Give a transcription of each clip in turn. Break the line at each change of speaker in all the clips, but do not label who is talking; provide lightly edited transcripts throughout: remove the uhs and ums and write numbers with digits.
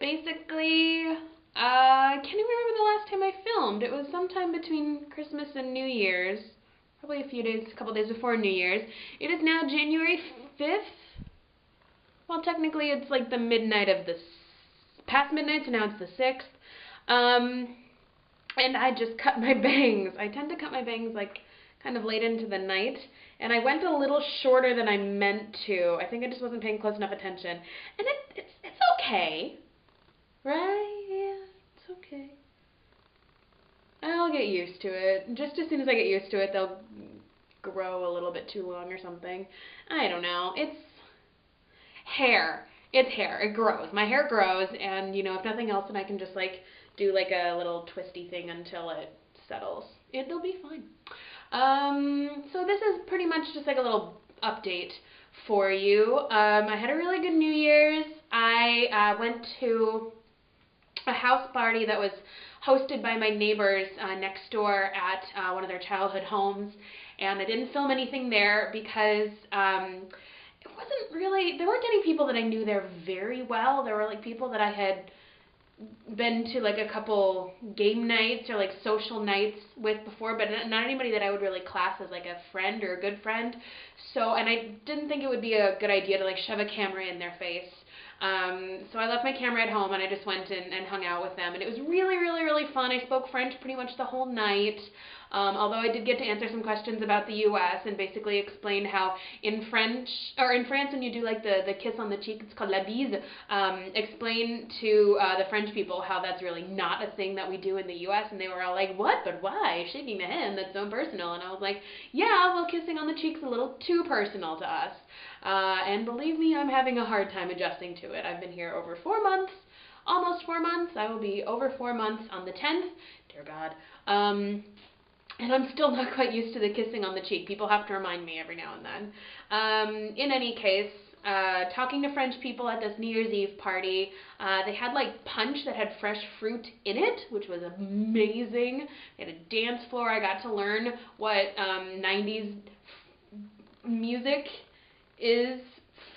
Basically, I can't even remember the last time I filmed. It was sometime between Christmas and New Year's. Probably a couple days before New Year's. It is now January 5th. Well, technically it's like the midnight of the past midnight, so now it's the 6th. And I just cut my bangs. I tend to cut my bangs like kind of late into the night, and I went a little shorter than I meant to. I think I just wasn't paying close enough attention. And it's okay. Right? Yeah, it's okay. I'll get used to it. Just as soon as I get used to it, they'll grow a little bit too long or something. I don't know. It's hair. It's hair. It grows. My hair grows, and if nothing else, then I can just like do like a little twisty thing until it settles. It'll be fine. So this is pretty much just like a little update for you. I had a really good New Year's. I went to a house party that was hosted by my neighbors next door at one of their childhood homes, and I didn't film anything there because it wasn't really, there weren't any people that I knew there very well. There were like people that I had been to like a couple game nights or like social nights with before, but not anybody that I would really class as like a friend or a good friend. So, and I didn't think it would be a good idea to like shove a camera in their face. So I left my camera at home and I just went and hung out with them, and it was really, really, really fun. I spoke French pretty much the whole night. Although I did get to answer some questions about the U.S. and basically explain how in French, or in France, when you do like the kiss on the cheek, it's called la bise. Explain to the French people how that's really not a thing that we do in the U.S. And they were all like, what? But why? Shaking the hand, that's so personal. And I was like, yeah, well, kissing on the cheek's a little too personal to us. And believe me, I'm having a hard time adjusting to it. I've been here over 4 months, almost 4 months. I will be over 4 months on the 10th. Dear God. And I'm still not quite used to the kissing on the cheek. People have to remind me every now and then. In any case, talking to French people at this New Year's Eve party, they had like punch that had fresh fruit in it, which was amazing. They had a dance floor. I got to learn what 90s music is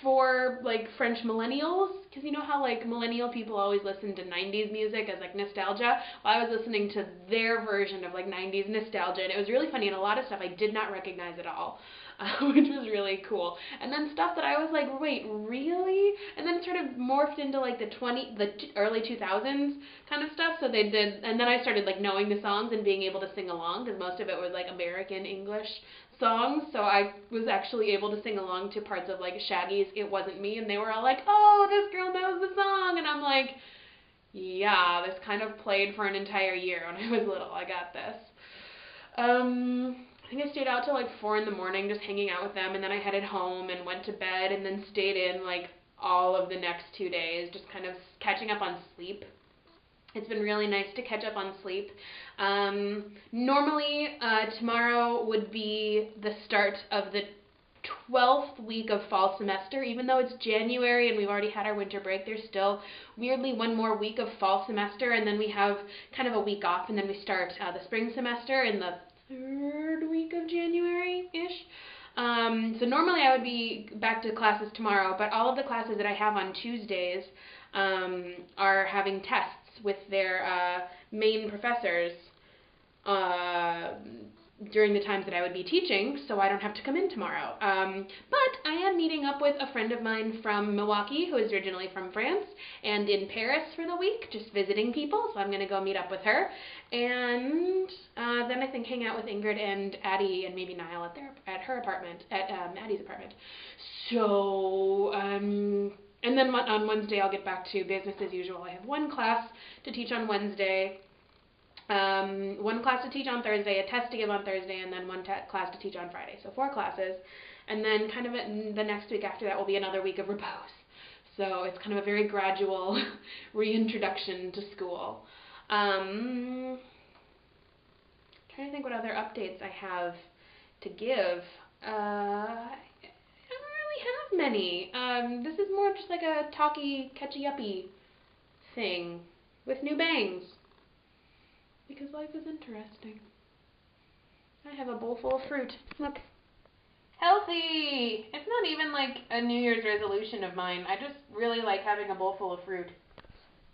for like French millennials, because you know how like millennial people always listen to 90s music as like nostalgia. Well, I was listening to their version of like 90s nostalgia, and it was really funny, and a lot of stuff I did not recognize at all, which was really cool. And then stuff that I was like, wait, really? And then it sort of morphed into like the early 2000s kind of stuff. So they did, and then I started like knowing the songs and being able to sing along, because most of it was like American English songs, so I was actually able to sing along to parts of like Shaggy's It Wasn't Me, and they were all like, oh, this girl knows the song, and I'm like, yeah, this kind of played for an entire year when I was little. I got this. I think I stayed out till like 4 in the morning just hanging out with them, and then I headed home and went to bed and then stayed in like all of the next 2 days, just kind of catching up on sleep. It's been really nice to catch up on sleep. Normally, tomorrow would be the start of the 12th week of fall semester. Even though it's January and we've already had our winter break, there's still weirdly one more week of fall semester, and then we have kind of a week off, and then we start the spring semester in the 3rd week of January-ish. So normally I would be back to classes tomorrow, but all of the classes that I have on Tuesdays are having tests with their main professors during the times that I would be teaching, so I don't have to come in tomorrow. But I am meeting up with a friend of mine from Milwaukee, who is originally from France, and in Paris for the week, just visiting people, so I'm going to go meet up with her. And then I think hang out with Ingrid and Addie and maybe Niall at her apartment, at Addie's apartment. So, and then on Wednesday I'll get back to business as usual. I have one class to teach on Wednesday, one class to teach on Thursday, a test to give on Thursday, and then one class to teach on Friday. So 4 classes. And then kind of the next week after that will be another week of repose. So it's kind of a very gradual reintroduction to school. Trying to think what other updates I have to give. I don't really have many. This is more just like a talky, catchy-uppy thing with new bangs, because life is interesting. I have a bowl full of fruit. Look. Healthy! It's not even like a New Year's resolution of mine. I just really like having a bowl full of fruit.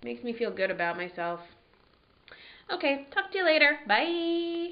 Makes me feel good about myself. Okay, talk to you later. Bye.